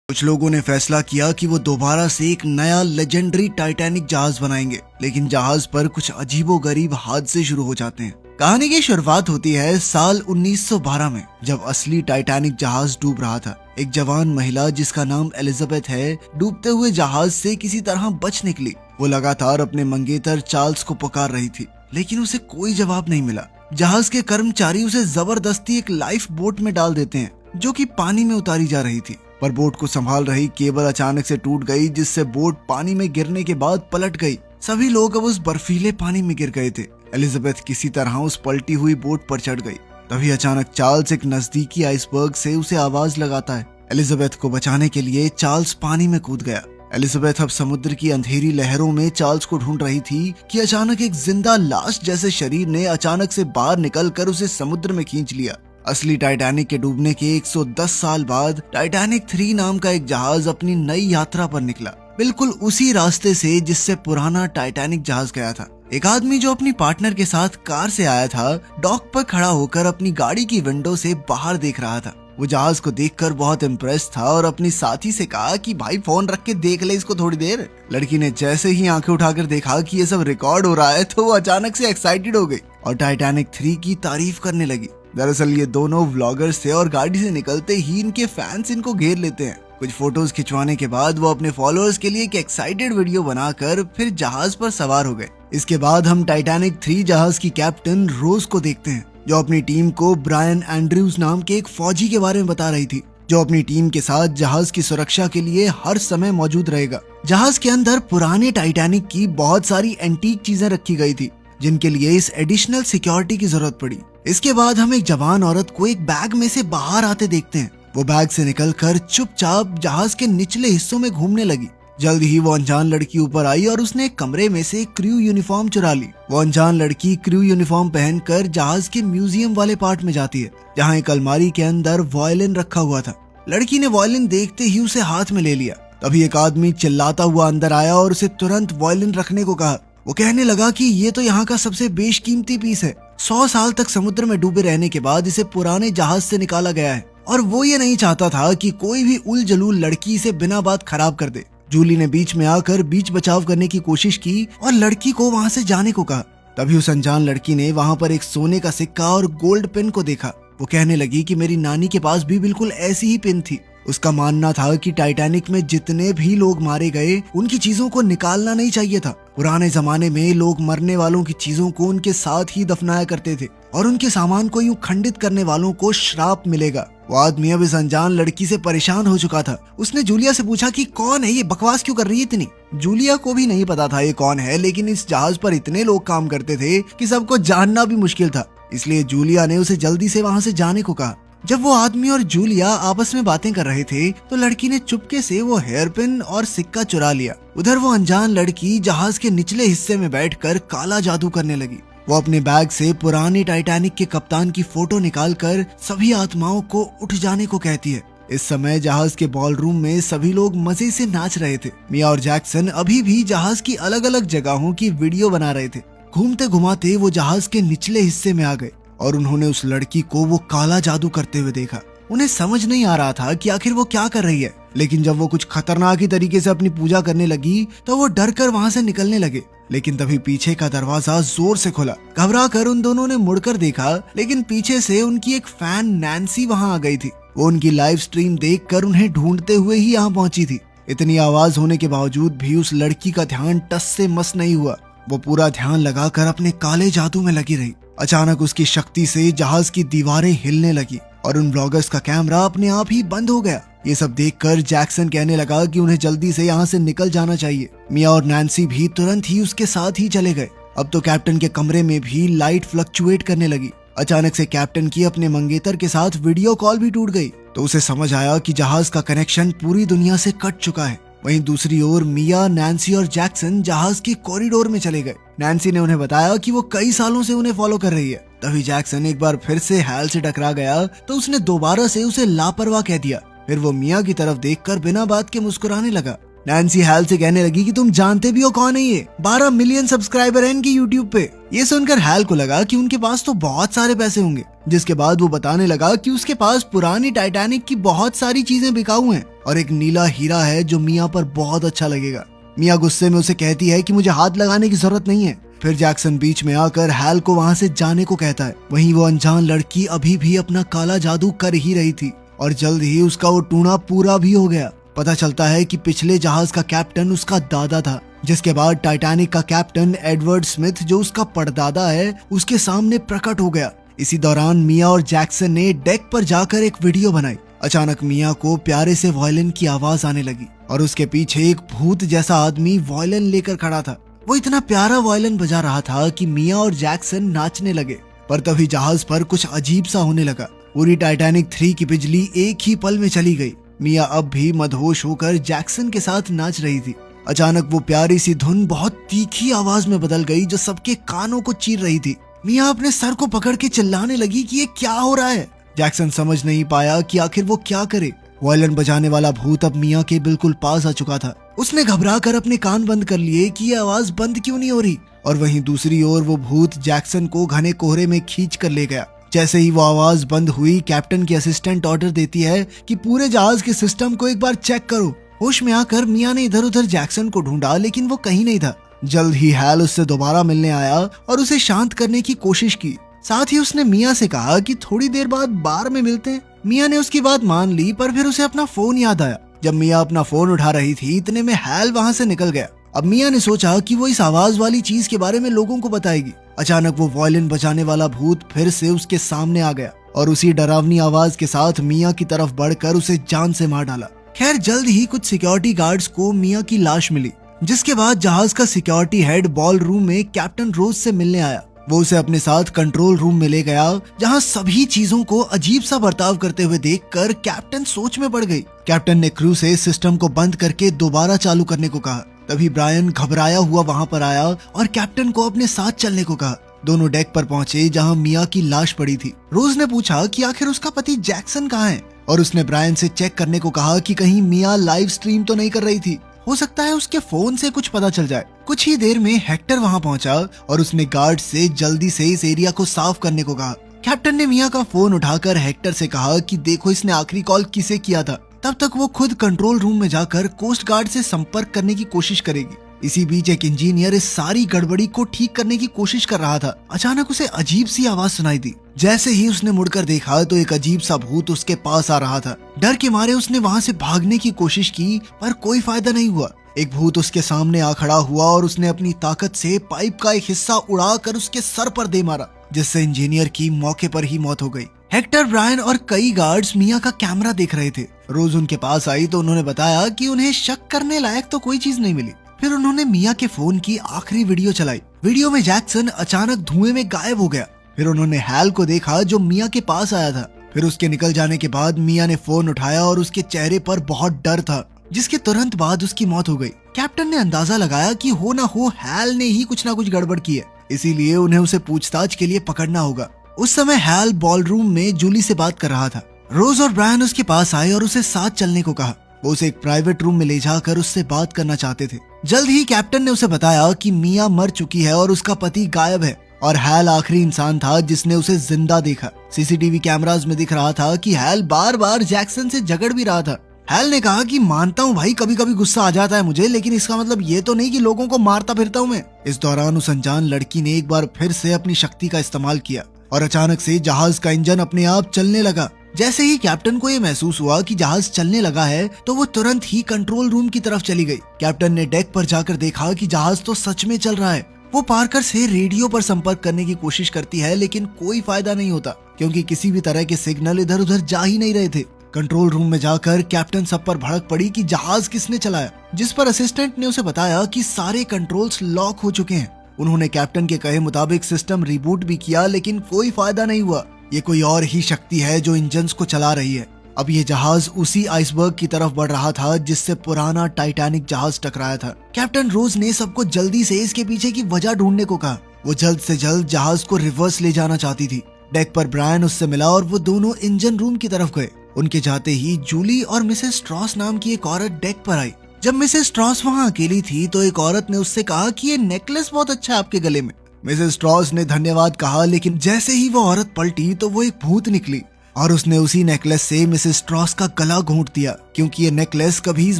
कुछ लोगों ने फैसला किया कि वो दोबारा से एक नया लेजेंडरी टाइटैनिक जहाज बनाएंगे, लेकिन जहाज पर कुछ अजीबोगरीब हादसे शुरू हो जाते हैं। कहानी की शुरुआत होती है साल 1912 में, जब असली टाइटैनिक जहाज डूब रहा था। एक जवान महिला जिसका नाम एलिजाबेथ है, डूबते हुए जहाज से किसी तरह बच निकली। वो लगातार अपने मंगेतर चार्ल्स को पुकार रही थी, लेकिन उसे कोई जवाब नहीं मिला। जहाज के कर्मचारी उसे जबरदस्ती एक लाइफ बोट में डाल देते हैं, जो कि पानी में उतारी जा रही थी। पर बोट को संभाल रही केबल अचानक से टूट गई, जिससे बोट पानी में गिरने के बाद पलट गई। सभी लोग अब उस बर्फीले पानी में गिर गए थे। एलिजाबेथ किसी तरह उस पलटी हुई बोट पर चढ़ गई। तभी अचानक चार्ल्स एक नजदीकी आइसबर्ग से उसे आवाज लगाता है। एलिजाबेथ को बचाने के लिए चार्ल्स पानी में कूद गया। एलिजाबेथ अब समुद्र की अंधेरी लहरों में चार्ल्स को ढूंढ रही थी कि अचानक एक जिंदा लाश जैसे शरीर ने अचानक से बाहर निकलकर उसे समुद्र में खींच लिया। असली टाइटैनिक के डूबने के 110 साल बाद टाइटैनिक 3 नाम का एक जहाज अपनी नई यात्रा पर निकला, बिल्कुल उसी रास्ते से जिससे पुराना टाइटैनिक जहाज गया था। एक आदमी जो अपनी पार्टनर के साथ कार से आया था, डॉक पर खड़ा होकर अपनी गाड़ी की विंडो से बाहर देख रहा था। वो जहाज को देखकर बहुत इम्प्रेस था और अपनी साथी से कहा कि भाई फोन रख के देख ले इसको थोड़ी देर। लड़की ने जैसे ही आंखें उठाकर देखा कि ये सब रिकॉर्ड हो रहा है, तो वो अचानक से एक्साइटेड हो गई और टाइटैनिक 3 की तारीफ करने लगी। दरअसल ये दोनों व्लॉगर्स थे और गाड़ी से निकलते ही इनके फैंस इनको घेर लेते हैं। कुछ फोटोज खिंचवाने के बाद वो अपने फॉलोअर्स के लिए एक एक्साइटेड वीडियो बनाकर फिर जहाज पर सवार हो गए। इसके बाद हम टाइटैनिक 3 जहाज की कैप्टन रोज को देखते हैं, जो अपनी टीम को ब्रायन एंड्रयूज नाम के एक फौजी के बारे में बता रही थी, जो अपनी टीम के साथ जहाज की सुरक्षा के लिए हर समय मौजूद रहेगा। जहाज के अंदर पुराने टाइटैनिक की बहुत सारी एंटीक चीजें रखी गई थी, जिनके लिए इस एडिशनल सिक्योरिटी की जरूरत पड़ी। इसके बाद हम एक जवान औरत को एक बैग में से बाहर आते देखते हैं। वो बैग से निकलकर चुपचाप जहाज के निचले हिस्सों में घूमने लगी। जल्द ही वो अनजान लड़की ऊपर आई और उसने एक कमरे में से क्रू यूनिफॉर्म चुरा ली। वो अनजान लड़की क्रू यूनिफॉर्म पहनकर जहाज के म्यूजियम वाले पार्ट में जाती है, जहाँ एक अलमारी के अंदर वायलिन रखा हुआ था। लड़की ने वायलिन देखते ही उसे हाथ में ले लिया। तभी एक आदमी चिल्लाता हुआ अंदर आया और उसे तुरंत वायलिन रखने को कहा। वो कहने लगा कि ये तो यहाँ का सबसे बेशकीमती पीस है। 100 साल तक समुद्र में डूबे रहने के बाद इसे पुराने जहाज से निकाला गया है, और वो ये नहीं चाहता था कि कोई भी उलझलूल लड़की इसे बिना बात खराब कर दे। जूली ने बीच में आकर बीच बचाव करने की कोशिश की और लड़की को वहाँ से जाने को कहा। तभी उस अनजान लड़की ने वहाँ पर एक सोने का सिक्का और गोल्ड पेन को देखा। वो कहने लगी कि मेरी नानी के पास भी बिल्कुल ऐसी ही पेन थी। उसका मानना था कि टाइटैनिक में जितने भी लोग मारे गए, उनकी चीजों को निकालना नहीं चाहिए था। पुराने जमाने में लोग मरने वालों की चीजों को उनके साथ ही दफनाया करते थे और उनके सामान को यूं खंडित करने वालों को श्राप मिलेगा। वो आदमी अब इस अनजान लड़की से परेशान हो चुका था। उसने जूलिया से पूछा कि कौन है ये, बकवास क्यों कर रही है इतनी। जूलिया को भी नहीं पता था ये कौन है, लेकिन इस जहाज पर इतने लोग काम करते थे कि सबको जानना भी मुश्किल था। इसलिए जूलिया ने उसे जल्दी से वहाँ से जाने को कहा। जब वो आदमी और जूलिया आपस में बातें कर रहे थे, तो लड़की ने चुपके से वो हेयर पिन और सिक्का चुरा लिया। उधर वो अनजान लड़की जहाज के निचले हिस्से में बैठकर काला जादू करने लगी। वो अपने बैग से पुरानी टाइटैनिक के कप्तान की फोटो निकालकर सभी आत्माओं को उठ जाने को कहती है। इस समय जहाज के बॉलरूम में सभी लोग मजे से नाच रहे थे। मिया और जैक्सन अभी भी जहाज की अलग अलग जगहों की वीडियो बना रहे थे। घूमते घुमाते वो जहाज के निचले हिस्से में आ गए और उन्होंने उस लड़की को वो काला जादू करते हुए देखा। उन्हें समझ नहीं आ रहा था कि आखिर वो क्या कर रही है, लेकिन जब वो कुछ खतरनाक ही तरीके से अपनी पूजा करने लगी, तो वो डर कर वहाँ से निकलने लगे। लेकिन तभी पीछे का दरवाजा जोर से खुला। घबरा कर उन दोनों ने मुड़कर देखा, लेकिन पीछे से उनकी एक फैन नैन्सी वहाँ आ गई थी। वो उनकी लाइव स्ट्रीम देखकर उन्हें ढूंढते हुए ही यहाँ पहुंची थी। इतनी आवाज होने के बावजूद भी उस लड़की का ध्यान टस से मस नहीं हुआ। वो पूरा ध्यान लगाकर अपने काले जादू में लगी रही। अचानक उसकी शक्ति से जहाज की दीवारें हिलने लगी और उन ब्लॉगर्स का कैमरा अपने आप ही बंद हो गया। ये सब देखकर जैक्सन कहने लगा कि उन्हें जल्दी से यहाँ से निकल जाना चाहिए। मिया और नैन्सी भी तुरंत ही उसके साथ ही चले गए। अब तो कैप्टन के कमरे में भी लाइट फ्लक्चुएट करने लगी। अचानक से कैप्टन की अपने मंगेतर के साथ वीडियो कॉल भी टूट गई, तो उसे समझ आया कि जहाज का कनेक्शन पूरी दुनिया से कट चुका है। वहीं दूसरी ओर मिया, नैन्सी और जैक्सन जहाज के कॉरिडोर में चले गए। नैन्सी ने उन्हें बताया कि वो कई सालों से उन्हें फॉलो कर रही है। तभी जैक्सन एक बार फिर से हैल से टकरा गया, तो उसने दोबारा से उसे लापरवाह कह दिया। फिर वो मिया की तरफ देखकर बिना बात के मुस्कुराने लगा। नैन्सी हैल से कहने लगी कि तुम जानते भी हो कौन है ये, 12 मिलियन सब्सक्राइबर है इनकी यूट्यूब पे। ये सुनकर हैल को लगा कि उनके पास तो बहुत सारे पैसे होंगे, जिसके बाद वो बताने लगा कि उसके पास पुरानी टाइटैनिक की बहुत सारी चीजें बिकाऊ हैं और एक नीला हीरा है जो मिया पर बहुत अच्छा लगेगा। मिया गुस्से में उसे कहती है कि मुझे हाथ लगाने की जरूरत नहीं है। फिर जैक्सन बीच में आकर हैल को वहाँ से जाने को कहता है। वहीं वो अनजान लड़की अभी भी अपना काला जादू कर ही रही थी और जल्द ही उसका वो टूना पूरा भी हो गया। पता चलता है कि पिछले जहाज का कैप्टन उसका दादा था, जिसके बाद टाइटैनिक का कैप्टन एडवर्ड स्मिथ जो उसका परदादा है उसके सामने प्रकट हो गया। इसी दौरान मिया और जैक्सन ने डेक पर जाकर एक वीडियो बनाई। अचानक मिया को प्यारे से वायलिन की आवाज आने लगी और उसके पीछे एक भूत जैसा आदमी वायलिन लेकर खड़ा था। वो इतना प्यारा वायलिन बजा रहा था कि मिया और जैक्सन नाचने लगे। पर तभी जहाज पर कुछ अजीब सा होने लगा। पूरी टाइटैनिक 3 की बिजली एक ही पल में चली गई। मिया अब भी मदहोश होकर जैक्सन के साथ नाच रही थी। अचानक वो प्यारी सी धुन बहुत तीखी आवाज में बदल गई जो सबके कानों को चीर रही थी। मिया अपने सर को पकड़ के चिल्लाने लगी कि ये क्या हो रहा है। जैक्सन समझ नहीं पाया कि आखिर वो क्या करे। वायलिन बजाने वाला भूत अब मिया के बिल्कुल पास आ चुका था। उसने घबराकर अपने कान बंद कर लिए कि ये आवाज बंद क्यों नहीं हो रही। और वहीं दूसरी ओर वो भूत जैक्सन को घने कोहरे में खींच कर ले गया। जैसे ही वो आवाज बंद हुई, कैप्टन की असिस्टेंट ऑर्डर देती है कि पूरे जहाज के सिस्टम को एक बार चेक करो। होश में आकर मिया ने इधर उधर जैक्सन को ढूंढा लेकिन वो कहीं नहीं था। जल्द ही हैल उससे दोबारा मिलने आया और उसे शांत करने की कोशिश की। साथ ही उसने मिया से कहा कि थोड़ी देर बाद बार में मिलते हैं। मिया ने उसकी बात मान ली, पर फिर उसे अपना फोन याद आया। जब मिया अपना फोन उठा रही थी इतने में हैल वहाँ से निकल गया। अब मिया ने सोचा कि वो इस आवाज वाली चीज के बारे में लोगों को बताएगी। अचानक वो वायलिन बजाने वाला भूत फिर से उसके सामने आ गया और उसी डरावनी आवाज के साथ मिया की तरफ बढ़कर उसे जान से मार डाला। खैर जल्द ही कुछ सिक्योरिटी गार्ड्स को मिया की लाश मिली, जिसके बाद जहाज का सिक्योरिटी हेड बॉल रूम में कैप्टन रोज से मिलने आया। वो उसे अपने साथ कंट्रोल रूम में ले गया, जहां सभी चीजों को अजीब सा बर्ताव करते हुए देखकर कैप्टन सोच में पड़ गई। कैप्टन ने क्रू से सिस्टम को बंद करके दोबारा चालू करने को कहा। तभी ब्रायन घबराया हुआ वहां पर आया और कैप्टन को अपने साथ चलने को कहा। दोनों डेक पर पहुंचे जहां मिया की लाश पड़ी थी। रोज ने पूछा कि आखिर उसका पति जैक्सन कहाँ है और उसने ब्रायन से चेक करने को कहा कि कहीं मिया लाइव स्ट्रीम तो नहीं कर रही थी। हो सकता है उसके फोन से कुछ पता चल जाए। कुछ ही देर में हेक्टर वहां पहुंचा और उसने गार्ड से जल्दी से इस एरिया को साफ करने को कहा। कैप्टन ने मिया का फोन उठाकर हेक्टर से कहा कि देखो इसने आखिरी कॉल किसे किया था। तब तक वो खुद कंट्रोल रूम में जाकर कोस्ट गार्ड से संपर्क करने की कोशिश करेगी। इसी बीच एक इंजीनियर इस सारी गड़बड़ी को ठीक करने की कोशिश कर रहा था। अचानक उसे अजीब सी आवाज सुनाई दी। जैसे ही उसने मुड़कर देखा तो एक अजीब सा भूत उसके पास आ रहा था। डर के मारे उसने वहां से भागने की कोशिश की, पर कोई फायदा नहीं हुआ। एक भूत उसके सामने आ खड़ा हुआ और उसने अपनी ताकत से पाइप का एक हिस्सा उड़ाकर उसके सर पर दे मारा, जिससे इंजीनियर की मौके पर ही मौत हो गई। हेक्टर, ब्रायन और कई गार्ड्स मिया का कैमरा देख रहे थे। रोज उनके पास आई तो उन्होंने बताया कि उन्हें शक करने लायक तो कोई चीज नहीं मिली। फिर उन्होंने मिया के फोन की आखिरी वीडियो चलाई। वीडियो में जैक्सन अचानक धुएं में गायब हो गया। फिर उन्होंने हैल को देखा जो मिया के पास आया था। फिर उसके निकल जाने के बाद मिया ने फोन उठाया और उसके चेहरे पर बहुत डर था, जिसके तुरंत बाद उसकी मौत हो गई। कैप्टन ने अंदाजा लगाया कि हो ना हो हैल ने ही कुछ ना कुछ गड़बड़ की है, इसीलिए उन्हें उसे पूछताछ के लिए पकड़ना होगा। उस समय हैल बॉलरूम में जूली से बात कर रहा था। रोज और ब्रायन उसके पास आए और उसे साथ चलने को कहा। वो उसे एक प्राइवेट रूम में ले जाकर उससे बात करना चाहते थे। जल्द ही कैप्टन ने उसे बताया कि मिया मर चुकी है और उसका पति गायब है और हैल आखिरी इंसान था जिसने उसे जिंदा देखा। सीसीटीवी कैमरास में दिख रहा था कि हैल बार बार जैक्सन से झगड़ भी रहा था। हैल ने कहा कि मानता हूँ भाई, कभी कभी गुस्सा आ जाता है मुझे, लेकिन इसका मतलब ये तो नहीं कि लोगों को मारता फिरता हूँ मैं। इस दौरान उस अनजान लड़की ने एक बार फिर से अपनी शक्ति का इस्तेमाल किया और अचानक से जहाज का इंजन अपने आप चलने लगा। जैसे ही कैप्टन को ये महसूस हुआ कि जहाज चलने लगा है तो वो तुरंत ही कंट्रोल रूम की तरफ चली गई। कैप्टन ने डेक पर जाकर देखा कि जहाज तो सच में चल रहा है। वो पार्कर से रेडियो पर संपर्क करने की कोशिश करती है, लेकिन कोई फायदा नहीं होता क्योंकि किसी भी तरह के सिग्नल इधर उधर जा ही नहीं रहे थे। कंट्रोल रूम में जाकर कैप्टन सब पर भड़क पड़ी कि जहाज किसने चलाया, जिस पर असिस्टेंट ने उसे बताया कि सारे कंट्रोल्स लॉक हो चुके हैं। उन्होंने कैप्टन के कहे मुताबिक सिस्टम रिबूट भी किया, लेकिन कोई फायदा नहीं हुआ। ये कोई और ही शक्ति है जो इंजन्स को चला रही है। अब ये जहाज उसी आइसबर्ग की तरफ बढ़ रहा था जिससे पुराना टाइटैनिक जहाज टकराया था। कैप्टन रोज ने सबको जल्दी से इसके पीछे की वजह ढूंढने को कहा। वो जल्द से जल्द जहाज को रिवर्स ले जाना चाहती थी। डेक पर ब्रायन उससे मिला और वो दोनों इंजन रूम की तरफ गए। उनके जाते ही जूली और मिसेस स्ट्रॉस नाम की एक औरत डेक पर आई। जब मिसेस स्ट्रॉस वहाँ अकेली थी तो एक औरत ने उससे कहा कि ये नेकलेस बहुत अच्छा है आपके गले में। मिसेस स्ट्रॉस ने धन्यवाद कहा, लेकिन जैसे ही वो औरत पलटी तो वो एक भूत निकली और उसने उसी नेकलेस से मिसेस स्ट्रॉस का गला घोंट दिया, क्योंकि ये नेकलेस कभी इस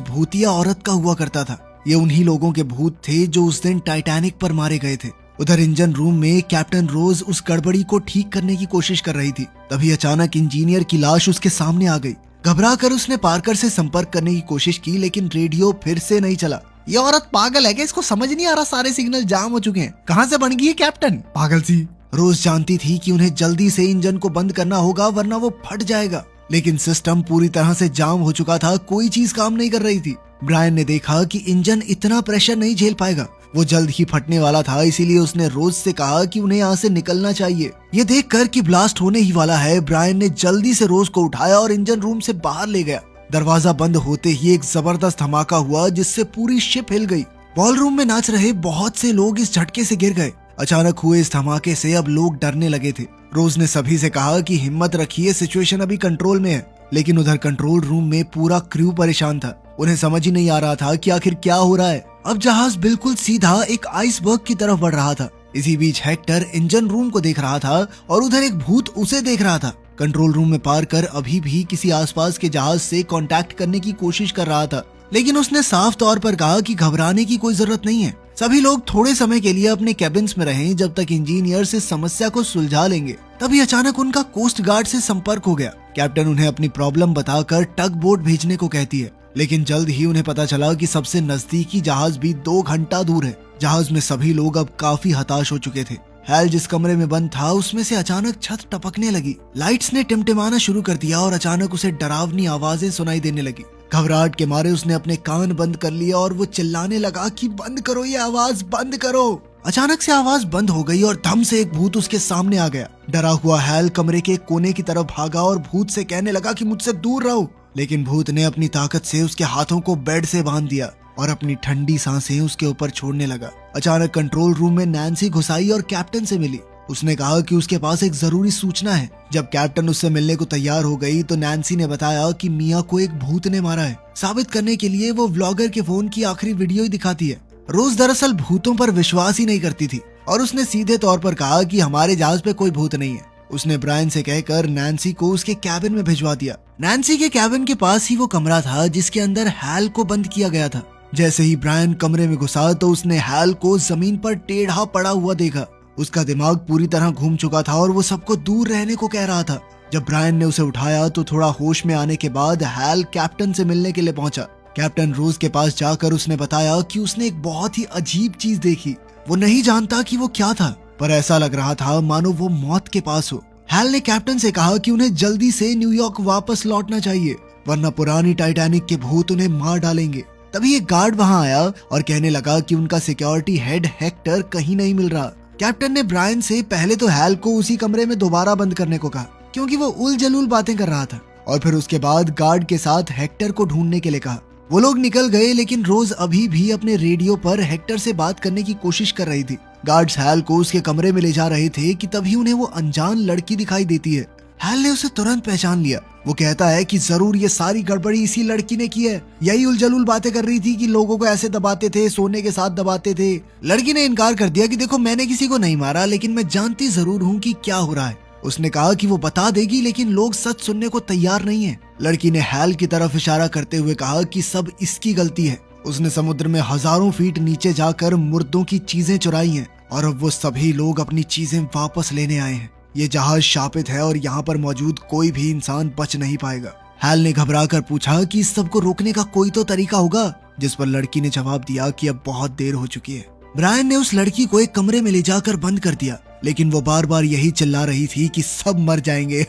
भूतिया औरत का हुआ करता था। ये उन्हीं लोगों के भूत थे जो उस दिन टाइटैनिक पर मारे गए थे। उधर इंजन रूम में कैप्टन रोज उस गड़बड़ी को ठीक करने की कोशिश कर रही थी। तभी अचानक इंजीनियर की लाश उसके सामने आ गई। घबरा कर उसने पार्कर से संपर्क करने की कोशिश की, लेकिन रेडियो फिर से नहीं चला। ये औरत पागल है क्या? इसको समझ नहीं आ रहा सारे सिग्नल जाम हो चुके हैं। कहाँ से बन गई है कैप्टन? पागल सी। रोज जानती थी कि उन्हें जल्दी से इंजन को बंद करना होगा वरना वो फट जाएगा, लेकिन सिस्टम पूरी तरह से जाम हो चुका था। कोई चीज काम नहीं कर रही थी। ब्रायन ने देखा कि इंजन इतना प्रेशर नहीं झेल पाएगा, वो जल्द ही फटने वाला था। इसीलिए उसने रोज से कहा कि उन्हें यहाँ से निकलना चाहिए। ये देखकर कि ब्लास्ट होने ही वाला है, ब्रायन ने जल्दी से रोज को उठाया और इंजन रूम से बाहर ले गया। दरवाजा बंद होते ही एक जबरदस्त धमाका हुआ जिससे पूरी शिप हिल गई। बॉलरूम में नाच रहे बहुत से लोग इस झटके से गिर गए। अचानक हुए इस धमाके से अब लोग डरने लगे थे। रोज ने सभी से कहा कि हिम्मत रखिए, सिचुएशन अभी कंट्रोल में है। लेकिन उधर कंट्रोल रूम में पूरा क्रू परेशान था। उन्हें समझ ही नहीं आ रहा था कि आखिर क्या हो रहा है। अब जहाज बिल्कुल सीधा एक आइसबर्ग की तरफ बढ़ रहा था। इसी बीच हेक्टर इंजन रूम को देख रहा था और उधर एक भूत उसे देख रहा था। कंट्रोल रूम में पार कर अभी भी किसी आसपास के जहाज से कांटेक्ट करने की कोशिश कर रहा था, लेकिन उसने साफ तौर पर कहा कि घबराने की कोई जरूरत नहीं है। सभी लोग थोड़े समय के लिए अपने कैबिन्स में रहें जब तक इंजीनियर इस समस्या को सुलझा लेंगे। तभी अचानक उनका कोस्ट गार्ड से संपर्क हो गया। कैप्टन उन्हें अपनी प्रॉब्लम बताकर टग बोट भेजने को कहती है, लेकिन जल्द ही उन्हें पता चला कि सबसे नजदीकी जहाज भी 2 घंटा दूर है। जहाज में सभी लोग अब काफी हताश हो चुके थे। हैल जिस कमरे में बंद था उसमें से अचानक छत टपकने लगी। लाइट्स ने टिमटिमाना शुरू कर दिया और अचानक उसे डरावनी आवाजें सुनाई देने लगी। घबराहट के मारे उसने अपने कान बंद कर लिया और वो चिल्लाने लगा कि बंद करो, ये आवाज बंद करो। अचानक से आवाज बंद हो गई और धम से एक भूत उसके सामने आ गया। डरा हुआ हैल कमरे के कोने की तरफ भागा और भूत से कहने लगा कि मुझसे दूर रहो, लेकिन भूत ने अपनी ताकत से उसके हाथों को बेड से बांध दिया और अपनी ठंडी सांसें उसके ऊपर छोड़ने लगा। अचानक कंट्रोल रूम में नैन्सी घुस आई और कैप्टन से मिली। उसने कहा कि उसके पास एक जरूरी सूचना है। जब कैप्टन उससे मिलने को तैयार हो गई तो नैन्सी ने बताया कि मिया को एक भूत ने मारा है। साबित करने के लिए वो व्लॉगर के फोन की आखिरी वीडियो ही दिखाती है। रोज दरअसल भूतों पर विश्वास ही नहीं करती थी और उसने सीधे तौर पर कहा कि हमारे जहाज पे कोई भूत नहीं है। उसने ब्रायन से कहकर नैन्सी को उसके कैबिन में भिजवा दिया। नैन्सी के कैबिन के पास ही वो कमरा था जिसके अंदर हैल को बंद किया गया था। जैसे ही ब्रायन कमरे में घुसा तो उसने हैल को जमीन पर टेढ़ा पड़ा हुआ देखा। उसका दिमाग पूरी तरह घूम चुका था और वो सबको दूर रहने को कह रहा था। जब ब्रायन ने उसे उठाया तो थोड़ा होश में आने के बाद हैल कैप्टन से मिलने के लिए पहुंचा। कैप्टन रोज के पास जाकर उसने बताया कि उसने एक बहुत ही अजीब चीज देखी। वो नहीं जानता कि वो क्या था, पर ऐसा लग रहा था मानो वो मौत के पास हो। हैल ने कैप्टन से कहा कि उन्हें जल्दी से न्यूयॉर्क वापस लौटना चाहिए, वरना पुरानी टाइटैनिक के भूत उन्हें मार डालेंगे। तभी एक गार्ड वहां आया और कहने लगा कि उनका सिक्योरिटी हेड हेक्टर कहीं नहीं मिल रहा। कैप्टन ने ब्रायन से पहले तो हैल को उसी कमरे में दोबारा बंद करने को कहा, क्योंकि वो उल जलूल बातें कर रहा था, और फिर उसके बाद गार्ड के साथ हेक्टर को ढूंढने के लिए कहा। वो लोग निकल गए, लेकिन रोज अभी भी अपने रेडियो पर हेक्टर से बात करने की कोशिश कर रही थी। गार्ड्स हैल को उसके कमरे में ले जा रहे थे कि तभी उन्हें वो अनजान लड़की दिखाई देती है। हैल ने उसे तुरंत पहचान लिया। वो कहता है कि जरूर ये सारी गड़बड़ी इसी लड़की ने की है। यही उलझलूल बातें कर रही थी कि लोगों को ऐसे दबाते थे, सोने के साथ दबाते थे। लड़की ने इनकार कर दिया कि देखो मैंने किसी को नहीं मारा, लेकिन मैं जानती जरूर हूँ कि क्या हो रहा है। उसने कहा कि वो बता देगी, लेकिन लोग सच सुनने को तैयार नहीं है। लड़की ने हैल की तरफ इशारा करते हुए कहा कि सब इसकी गलती है। उसने समुद्र में हजारों फीट नीचे जाकर मुर्दों की चीजें चुराई हैं और अब वो सभी लोग अपनी चीजें वापस लेने आए हैं। ये जहाज शापित है और यहाँ पर मौजूद कोई भी इंसान बच नहीं पाएगा। हैल ने घबराकर पूछा कि इस सब को रोकने का कोई तो तरीका होगा, जिस पर लड़की ने जवाब दिया कि अब बहुत देर हो चुकी है। ब्रायन ने उस लड़की को एक कमरे में ले जाकर बंद कर दिया, लेकिन वो बार बार यही चिल्ला रही थी कि सब मर जाएंगे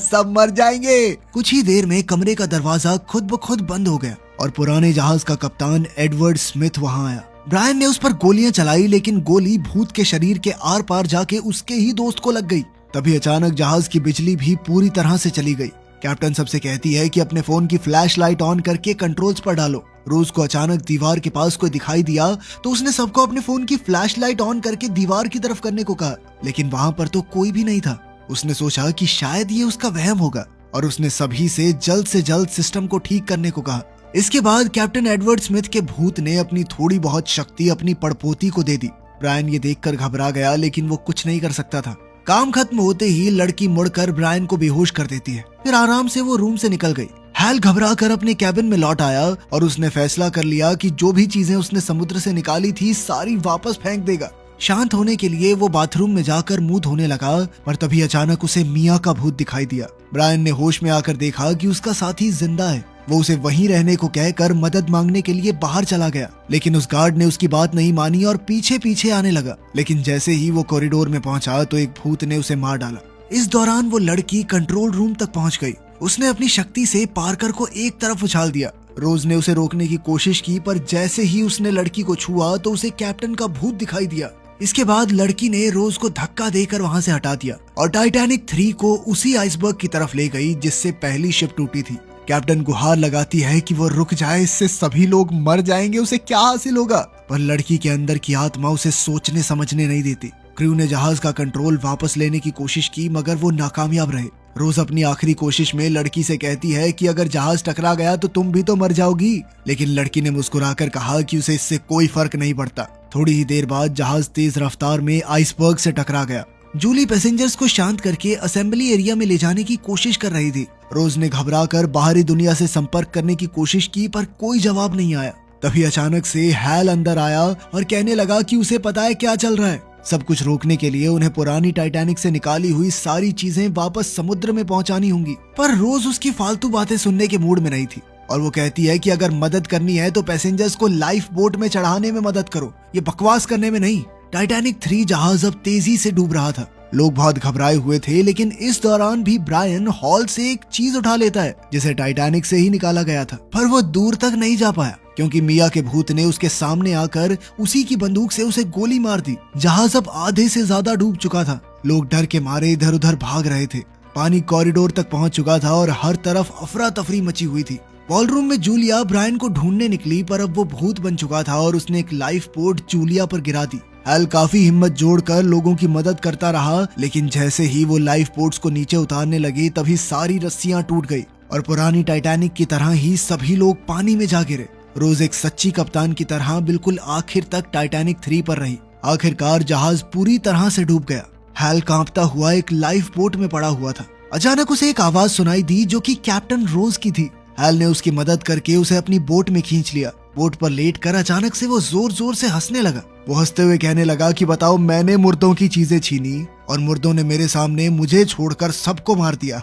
सब मर जाएंगे। कुछ ही देर में कमरे का दरवाजा खुद ब खुद बंद हो गया और पुराने जहाज का कप्तान एडवर्ड स्मिथ वहां आया। ब्रायन ने उस पर गोलियां चलाई, लेकिन गोली भूत के शरीर के आर पार जाके उसके ही दोस्त को लग गई। तभी अचानक जहाज की बिजली भी पूरी तरह से चली गई। कैप्टन सबसे कहती है कि अपने फोन की फ्लैश लाइट ऑन करके कंट्रोल्स पर डालो। रोज को अचानक दीवार के पास कोई दिखाई दिया तो उसने सबको अपने फोन की फ्लैश लाइट ऑन करके दीवार की तरफ करने को कहा, लेकिन वहां पर तो कोई भी नहीं था। उसने सोचा कि शायद ये उसका वहम होगा और उसने सभी से जल्द सिस्टम को ठीक करने को कहा। इसके बाद कैप्टन एडवर्ड स्मिथ के भूत ने अपनी थोड़ी बहुत शक्ति अपनी पड़पोती को दे दी। ब्रायन ये देखकर घबरा गया, लेकिन वो कुछ नहीं कर सकता था। काम खत्म होते ही लड़की मुड़कर ब्रायन को बेहोश कर देती है। फिर आराम से वो रूम से निकल गई। हैल घबरा कर अपने कैबिन में लौट आया और उसने फैसला कर लिया कि जो भी चीजें उसने समुद्र से निकाली थी सारी वापस फेंक देगा। शांत होने के लिए वो बाथरूम में जाकर मुंह धोने लगा, पर तभी अचानक उसे मिया का भूत दिखाई दिया। ब्रायन ने होश में आकर देखा कि उसका साथी जिंदा है। वो उसे वहीं रहने को कहकर मदद मांगने के लिए बाहर चला गया, लेकिन उस गार्ड ने उसकी बात नहीं मानी और पीछे पीछे आने लगा। लेकिन जैसे ही वो कॉरिडोर में पहुंचा तो एक भूत ने उसे मार डाला। इस दौरान वो लड़की कंट्रोल रूम तक पहुंच गई। उसने अपनी शक्ति से पार्कर को एक तरफ उछाल दिया। रोज ने उसे रोकने की कोशिश की, पर जैसे ही उसने लड़की को छुआ तो उसे कैप्टन का भूत दिखाई दिया। इसके बाद लड़की ने रोज को धक्का देकर वहां से हटा दिया और टाइटैनिक 3 को उसी आइसबर्ग की तरफ ले गई जिससे पहली शिप टूटी थी। कैप्टन गुहार लगाती है कि वो रुक जाए, इससे सभी लोग मर जाएंगे, उसे क्या हासिल होगा। पर लड़की के अंदर की आत्मा उसे सोचने समझने नहीं देती। क्रू ने जहाज का कंट्रोल वापस लेने की कोशिश की, मगर वो नाकामयाब रहे। रोज अपनी आखिरी कोशिश में लड़की से कहती है कि अगर जहाज टकरा गया तो तुम भी तो मर जाओगी, लेकिन लड़की ने मुस्कुराकर कहा कि उसे इससे कोई फर्क नहीं पड़ता। थोड़ी ही देर बाद जहाज तेज रफ्तार में आइसबर्ग से टकरा गया। जूली पैसेंजर्स को शांत करके असेंबली एरिया में ले जाने की कोशिश कर रही थी। रोज ने घबराकर बाहरी दुनिया से संपर्क करने की कोशिश की, पर कोई जवाब नहीं आया। तभी अचानक से हैल अंदर आया और कहने लगा कि उसे पता है क्या चल रहा है। सब कुछ रोकने के लिए उन्हें पुरानी टाइटैनिक से निकाली हुई सारी चीजें वापस समुद्र में पहुंचानी होंगी। पर रोज उसकी फालतू बातें सुनने के मूड में नहीं थी और वो कहती है कि अगर मदद करनी है तो पैसेंजर्स को लाइफ बोट में चढ़ाने में मदद करो, ये बकवास करने में नहीं। टाइटैनिक 3 जहाज अब तेजी से डूब रहा था। लोग बहुत घबराए हुए थे, लेकिन इस दौरान भी ब्रायन हॉल से एक चीज उठा लेता है जिसे टाइटैनिक से ही निकाला गया था। पर वो दूर तक नहीं जा पाया क्योंकि मिया के भूत ने उसके सामने आकर उसी की बंदूक से उसे गोली मार दी। जहाज अब आधे से ज्यादा डूब चुका था। लोग डर के मारे इधर उधर भाग रहे थे। पानी कॉरिडोर तक पहुंच चुका था और हर तरफ अफरा तफरी मची हुई थी। बॉलरूम में जूलिया ब्रायन को ढूंढने निकली, पर अब वो भूत बन चुका था और उसने एक लाइफ बोट जूलिया पर गिरा दी। हैल काफी हिम्मत जोड़कर लोगों की मदद करता रहा, लेकिन जैसे ही वो लाइफ बोट्स को नीचे उतारने लगे तभी सारी रस्सियां टूट गई और पुरानी टाइटैनिक की तरह ही सभी लोग पानी में जा गिरे। रोज एक सच्ची कप्तान की तरह बिल्कुल आखिर तक टाइटैनिक 3 पर रही। आखिरकार जहाज पूरी तरह से डूब गया। हैल कांपता हुआ एक लाइफ बोट में पड़ा हुआ था। अचानक उसे एक आवाज सुनाई दी जो कि कैप्टन रोज की थी। हैल ने उसकी मदद करके उसे अपनी बोट में खींच लिया। बोट पर लेटकर अचानक से वो जोर जोर से हंसने लगा। वो हंसते हुए कहने लगा कि बताओ, मैंने मुर्दों की चीजें छीनी और मुर्दों ने मेरे सामने मुझे छोड़कर सबको मार दिया।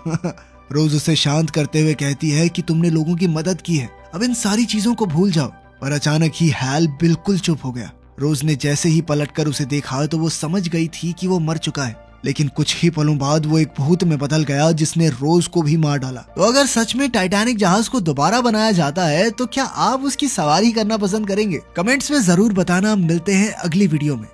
रोज उसे शांत करते हुए कहती है कि तुमने लोगों की मदद की है, अब इन सारी चीजों को भूल जाओ। पर अचानक ही हैल बिल्कुल चुप हो गया। रोज ने जैसे ही पलटकर उसे देखा तो वो समझ गई थी कि वो मर चुका है, लेकिन कुछ ही पलों बाद वो एक भूत में बदल गया जिसने रोज को भी मार डाला। तो अगर सच में टाइटैनिक जहाज को दोबारा बनाया जाता है तो क्या आप उसकी सवारी करना पसंद करेंगे? कमेंट्स में जरूर बताना। मिलते हैं अगली वीडियो में।